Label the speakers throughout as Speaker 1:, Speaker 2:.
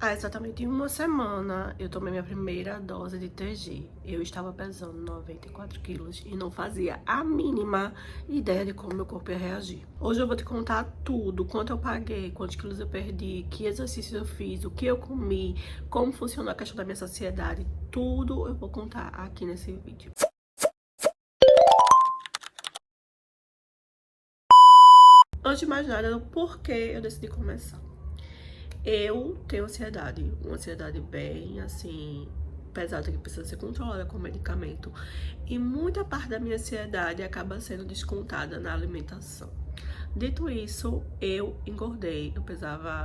Speaker 1: Há exatamente uma semana eu tomei minha primeira dose de TG. Eu estava pesando 94 quilos e não fazia a mínima ideia de como meu corpo ia reagir. Hoje eu vou te contar tudo, quanto eu paguei, quantos quilos eu perdi, que exercícios eu fiz, o que eu comi, como funcionou a questão da minha saciedade. Tudo eu vou contar aqui nesse vídeo. Antes de mais nada, o porquê eu decidi começar. Eu tenho ansiedade, uma ansiedade bem, assim, pesada que precisa ser controlada com medicamento. E muita parte da minha ansiedade acaba sendo descontada na alimentação. Dito isso, eu engordei.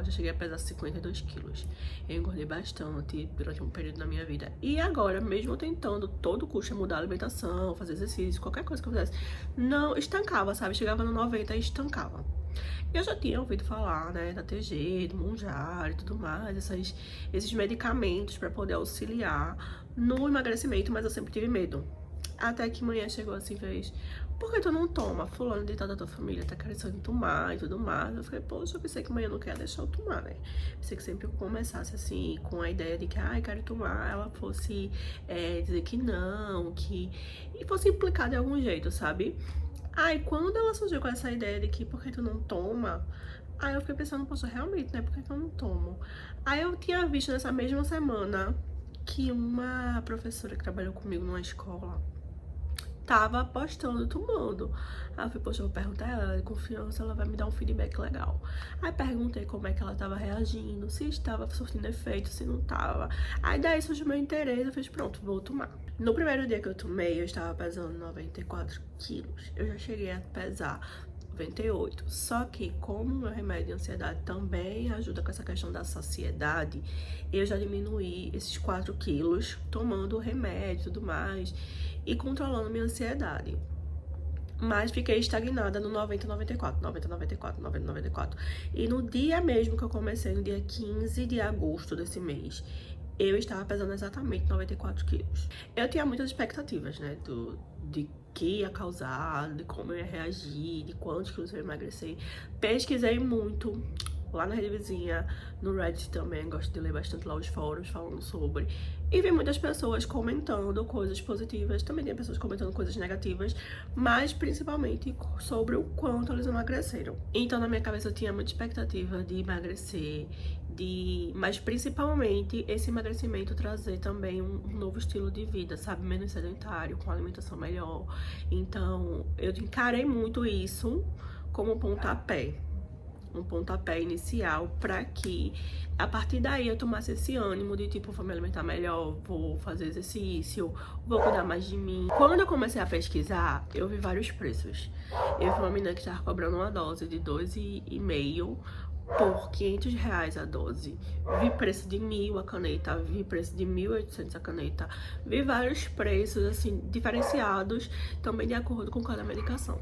Speaker 1: Já cheguei a pesar 52 quilos. Eu engordei bastante durante um período da minha vida. E agora, mesmo tentando todo custo mudar a alimentação, fazer exercício, qualquer coisa que eu fizesse, não estancava, sabe? Chegava no 90 e estancava. Eu já tinha ouvido falar, né, da TG, do Mounjaro e tudo mais, esses medicamentos para poder auxiliar no emagrecimento, mas eu sempre tive medo. Até que manhã chegou assim e fez: por que tu não toma? Fulano de tal da tua família tá querendo tomar e tudo mais. Eu falei: poxa, eu pensei que manhã não quer deixar eu tomar, né? Pensei que sempre eu começasse assim, com a ideia de que, ai, quero tomar, ela fosse dizer que não, que. E fosse implicar de algum jeito, sabe? Aí, quando ela surgiu com essa ideia de que por que tu não toma? Aí eu fiquei pensando, poxa, realmente, né? Por que eu não tomo? Aí eu tinha visto nessa mesma semana que uma professora que trabalhou comigo numa escola tava postando, tomando. Aí eu falei, poxa, eu vou perguntar ela é de confiança, ela vai me dar um feedback legal. Aí perguntei como é que ela tava reagindo, se estava surtindo efeito, se não tava. Aí daí surgiu meu interesse, eu fiz, pronto, vou tomar. No primeiro dia que eu tomei, eu estava pesando 94 quilos. Eu já cheguei a pesar 98. Só que, como meu remédio de ansiedade também ajuda com essa questão da saciedade, eu já diminuí esses 4 quilos tomando o remédio e tudo mais e controlando minha ansiedade. Mas fiquei estagnada no 90, 94, 90, 94, 90, 94. E no dia mesmo que eu comecei, no dia 15 de agosto desse mês, eu estava pesando exatamente 94 quilos. Eu tinha muitas expectativas, né, de que ia causar, de como eu ia reagir, de quantos quilos eu ia emagrecer. Pesquisei muito lá na rede vizinha, no Reddit também, gosto de ler bastante lá os fóruns falando sobre. E vi muitas pessoas comentando coisas positivas, também tem pessoas comentando coisas negativas, mas principalmente sobre o quanto eles emagreceram. Então na minha cabeça eu tinha muita expectativa de emagrecer, mas principalmente esse emagrecimento trazer também um novo estilo de vida, sabe? Menos sedentário, com alimentação melhor. Então eu encarei muito isso como um pontapé inicial para que a partir daí eu tomasse esse ânimo de tipo, vou me alimentar melhor, vou fazer exercício, vou cuidar mais de mim. Quando eu comecei a pesquisar, eu vi vários preços. Eu vi uma menina que estava cobrando uma dose de 2,5 por R$ 500 a dose. Vi preço de 1.000 a caneta, vi preço de 1.800 a caneta. Vi vários preços, assim, diferenciados, também de acordo com cada medicação.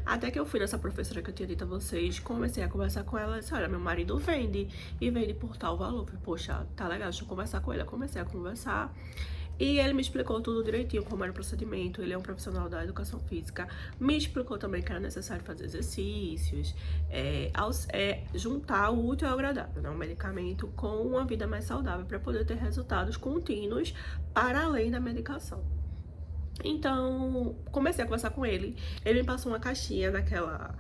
Speaker 1: Até que eu fui nessa professora que eu tinha dito a vocês, comecei a conversar com ela e disse, olha, meu marido vende, e vende por tal valor. Falei, poxa, tá legal, deixa eu conversar com ele. Eu comecei a conversar, e ele me explicou tudo direitinho, como era o procedimento. Ele é um profissional da educação física, me explicou também que era necessário fazer exercícios, juntar o útil ao agradável, né? Um medicamento com uma vida mais saudável, para poder ter resultados contínuos para além da medicação. Então, comecei a conversar com ele. Ele me passou uma caixinha daquela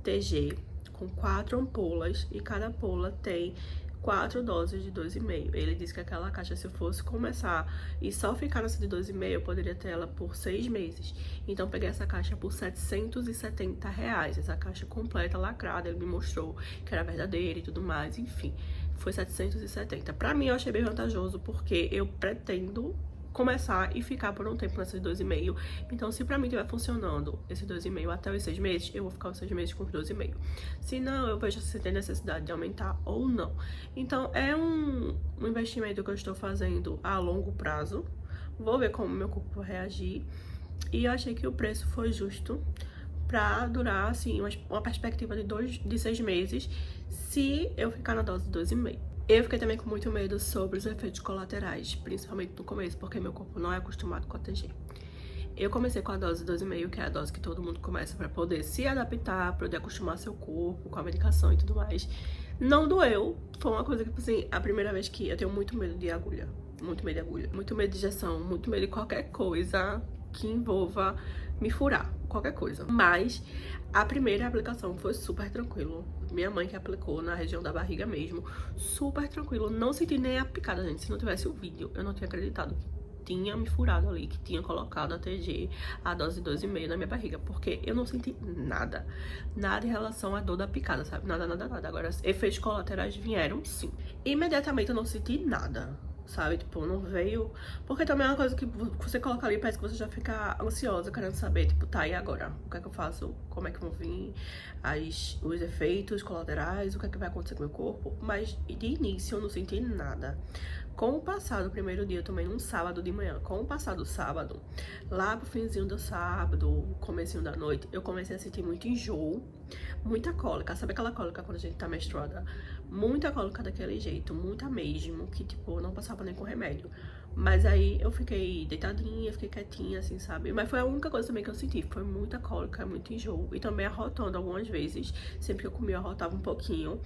Speaker 1: TG com 4 ampolas e cada ampola tem 4 doses de 2,5. Ele disse que aquela caixa, se eu fosse começar e só ficar nessa de 2,5, eu poderia ter ela por 6 meses. Então, peguei essa caixa por R$ 770. Essa caixa completa, lacrada. Ele me mostrou que era verdadeira e tudo mais. Enfim, foi 770. Pra mim, eu achei bem vantajoso porque eu pretendo começar e ficar por um tempo nessas 2,5. Então, se pra mim estiver funcionando esse 2,5 até os 6 meses, eu vou ficar os 6 meses com os 2,5. Se não, eu vejo se tem necessidade de aumentar ou não. Então, é um investimento que eu estou fazendo a longo prazo. Vou ver como meu corpo vai reagir. E eu achei que o preço foi justo pra durar, assim, uma perspectiva de 6 meses, se eu ficar na dose de 2,5. Eu fiquei também com muito medo sobre os efeitos colaterais, principalmente no começo, porque meu corpo não é acostumado com a TG. Eu comecei com a dose 2,5, que é a dose que todo mundo começa para poder se adaptar, para poder acostumar seu corpo com a medicação e tudo mais. Não doeu, foi uma coisa que, tipo assim, a primeira vez que eu tenho muito medo de agulha. Muito medo de injeção, muito medo de qualquer coisa que envolva me furar, qualquer coisa. Mas a primeira aplicação foi super tranquilo. Minha mãe que aplicou na região da barriga mesmo, super tranquilo. Não senti nem a picada, gente. Se não tivesse o vídeo, eu não tinha acreditado que tinha me furado ali, que tinha colocado a TG, a dose 2,5 na minha barriga, porque eu não senti nada, nada em relação à dor da picada, sabe? Nada, nada, nada. Agora, efeitos colaterais vieram sim. Imediatamente eu não senti nada, sabe? Tipo, não veio... Porque também é uma coisa que você coloca ali, parece que você já fica ansiosa, querendo saber, tipo, tá, e agora? O que é que eu faço? Como é que vão vir os efeitos colaterais? O que é que vai acontecer com o meu corpo? Mas, de início, eu não senti nada. Com o passar do primeiro dia, eu tomei num sábado de manhã. Com o passar do sábado, lá pro finzinho do sábado, comecinho da noite, eu comecei a sentir muito enjoo, muita cólica. Sabe aquela cólica quando a gente tá menstruada? Muita cólica daquele jeito, muita mesmo, que tipo, não passava nem com remédio. Mas aí eu fiquei deitadinha, fiquei quietinha, assim, sabe? Mas foi a única coisa também que eu senti, foi muita cólica, muito enjoo. E também arrotando algumas vezes, sempre que eu comia eu arrotava um pouquinho.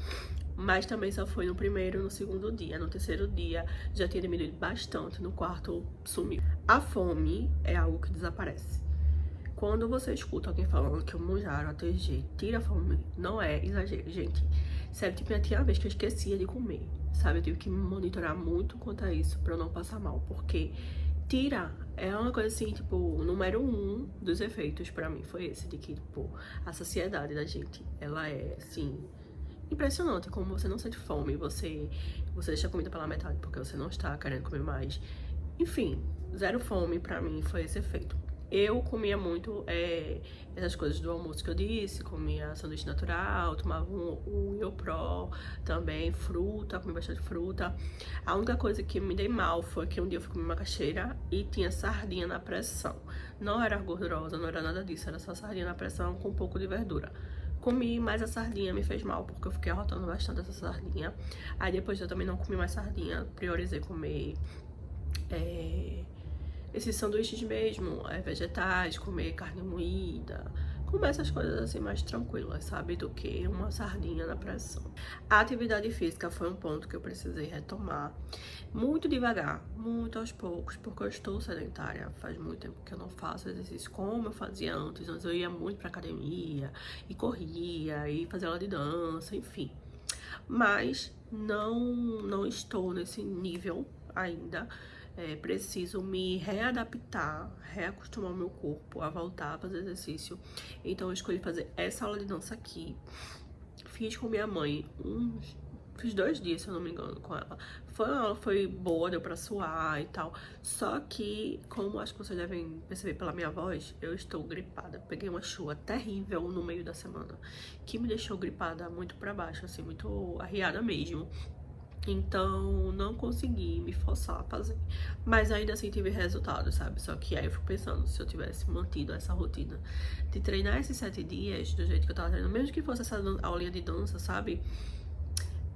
Speaker 1: Mas também só foi no primeiro e no segundo dia. No terceiro dia já tinha diminuído bastante, no quarto sumiu. A fome é algo que desaparece. Quando você escuta alguém falando que o Mounjaro, a TG, tira a fome, não é exagero, gente. Sério, tipo, tinha uma vez que eu esquecia de comer, sabe? Eu tive que me monitorar muito quanto a isso pra eu não passar mal, porque tira é uma coisa assim, tipo, o número 1 dos efeitos pra mim foi esse, de que, tipo, a saciedade da gente, ela é, assim, impressionante, como você não sente fome, você deixa a comida pela metade porque você não está querendo comer mais. Enfim, zero fome pra mim foi esse efeito. Eu comia muito essas coisas do almoço que eu disse, comia sanduíche natural, tomava um Iopró também, fruta, comia bastante fruta. A única coisa que me dei mal foi que um dia eu fui comer macaxeira e tinha sardinha na pressão. Não era gordurosa, não era nada disso, era só sardinha na pressão com um pouco de verdura. Comi, mas a sardinha me fez mal, porque eu fiquei arrotando bastante essa sardinha. Aí depois eu também não comi mais sardinha, priorizei comer esses sanduíches mesmo, vegetais, comer carne moída, comer essas coisas assim mais tranquilas, sabe, do que uma sardinha na pressão. A atividade física foi um ponto que eu precisei retomar muito devagar, muito aos poucos, porque eu estou sedentária, faz muito tempo que eu não faço exercício como eu fazia antes. Antes eu ia muito pra academia, e corria, e fazia aula de dança, enfim. Mas não estou nesse nível ainda. Preciso me readaptar, reacostumar o meu corpo a voltar a fazer exercício. Então eu escolhi fazer essa aula de dança aqui. Fiz com minha mãe fiz 2 dias, se eu não me engano, com ela. Foi boa, deu pra suar e tal. Só que, como acho que vocês devem perceber pela minha voz, eu estou gripada. Peguei uma chuva terrível no meio da semana, que me deixou gripada muito pra baixo, assim, muito arriada mesmo. Então, não consegui me forçar a fazer. Mas ainda assim tive resultado, sabe? Só que aí eu fico pensando, se eu tivesse mantido essa rotina de treinar esses 7 dias do jeito que eu tava treinando, mesmo que fosse essa aulinha de dança, sabe?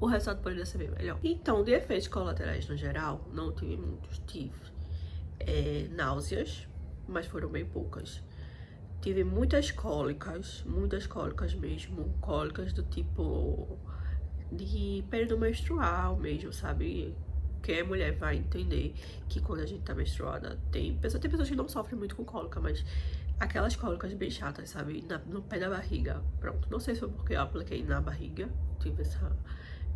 Speaker 1: O resultado poderia ser bem melhor. Então, de efeitos colaterais no geral, não tive muitos. Tive náuseas, mas foram bem poucas. Tive muitas cólicas mesmo. Cólicas do tipo de período menstrual mesmo, sabe? Quem é mulher vai entender que quando a gente tá menstruada, tem pessoas que não sofrem muito com cólica, mas aquelas cólicas bem chatas, sabe? No pé da barriga. Pronto, não sei se foi porque eu apliquei na barriga, tive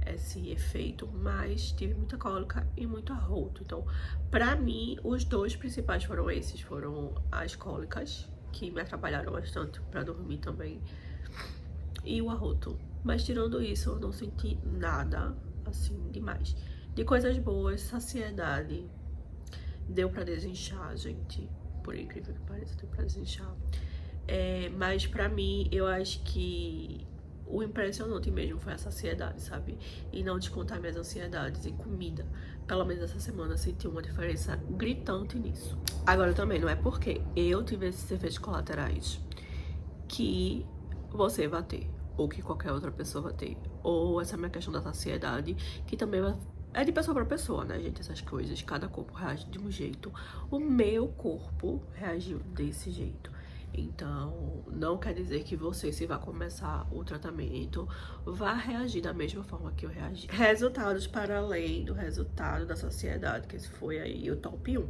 Speaker 1: esse efeito, mas tive muita cólica e muito arroto. Então, pra mim, os 2 principais foram esses, foram as cólicas, que me atrapalharam bastante pra dormir também, e o arroto. Mas tirando isso, eu não senti nada, assim, demais. De coisas boas, saciedade. Deu pra desinchar, gente. Por incrível que pareça, deu pra desinchar. Mas pra mim, eu acho que o impressionante mesmo foi a saciedade, sabe? E não descontar minhas ansiedades em comida. Pelo menos essa semana eu senti uma diferença gritante nisso. Agora também, não é porque eu tive esses efeitos colaterais que você vai ter, ou que qualquer outra pessoa vai ter. Ou essa minha questão da saciedade, que também é de pessoa pra pessoa, né, gente? Essas coisas, cada corpo reage de um jeito. O meu corpo reagiu desse jeito. Então, não quer dizer que você, se vai começar o tratamento, vá reagir da mesma forma que eu reagi. Resultados para além do resultado da saciedade, que esse foi aí o top 1.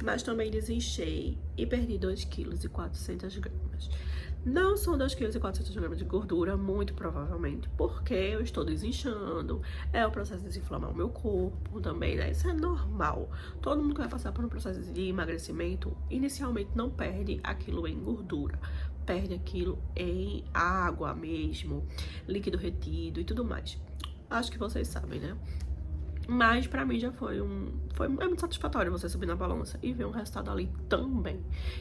Speaker 1: Mas também desinchei e perdi 2,4 kg. Não são 2,4 kg de gordura, muito provavelmente, porque eu estou desinchando, é o processo de desinflamar o meu corpo também, né? Isso é normal. Todo mundo que vai passar por um processo de emagrecimento, inicialmente não perde aquilo em gordura, perde aquilo em água mesmo, líquido retido e tudo mais. Acho que vocês sabem, né? Mas pra mim já é muito satisfatório você subir na balança e ver um resultado ali também,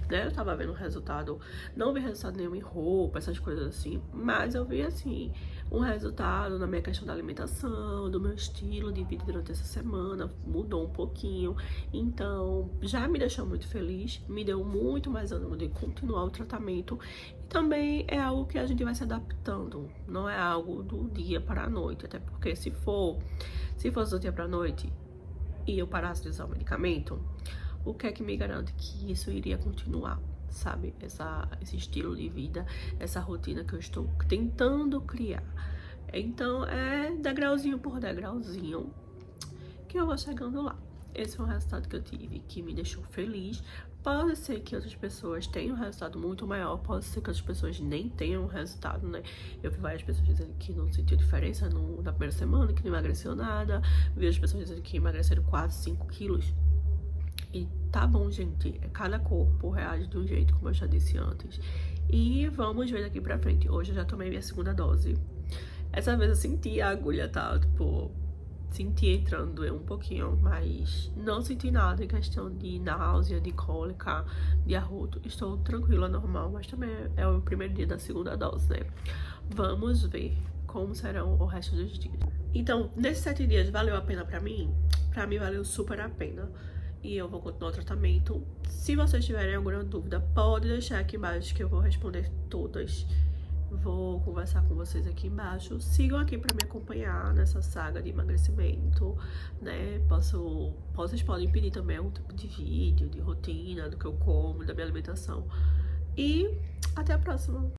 Speaker 1: né? Eu tava vendo o resultado, não vi resultado nenhum em roupa, essas coisas assim, mas eu vi, assim, um resultado na minha questão da alimentação, do meu estilo de vida durante essa semana, mudou um pouquinho, então já me deixou muito feliz, me deu muito mais ânimo de continuar o tratamento e também é algo que a gente vai se adaptando, não é algo do dia para a noite, até porque se fosse do dia pra noite e eu parasse de usar o medicamento, o que é que me garante que isso iria continuar, sabe? Esse estilo de vida, essa rotina que eu estou tentando criar. Então, é degrauzinho por degrauzinho que eu vou chegando lá. Esse foi um resultado que eu tive que me deixou feliz. Pode ser que outras pessoas tenham um resultado muito maior, pode ser que outras pessoas nem tenham um resultado, né? Eu vi várias pessoas dizendo que não sentiu diferença na primeira semana, que não emagreceu nada. Vi as pessoas dizendo que emagreceram 4, 5 quilos. E tá bom, gente. Cada corpo reage de um jeito, como eu já disse antes. E vamos ver daqui pra frente. Hoje eu já tomei minha segunda dose. Essa vez eu senti a agulha, tá? Tipo, senti entrando, doeu um pouquinho, mas não senti nada em questão de náusea, de cólica, de arroto. Estou tranquila, normal, mas também é o primeiro dia da segunda dose, né? Vamos ver como serão o resto dos dias. Então, nesses 7 dias, valeu a pena pra mim? Pra mim, valeu super a pena. E eu vou continuar o tratamento. Se vocês tiverem alguma dúvida, pode deixar aqui embaixo que eu vou responder todas. Vou conversar com vocês aqui embaixo. Sigam aqui pra me acompanhar nessa saga de emagrecimento, né? Vocês podem pedir também algum tipo de vídeo, de rotina, do que eu como, da minha alimentação. E até a próxima!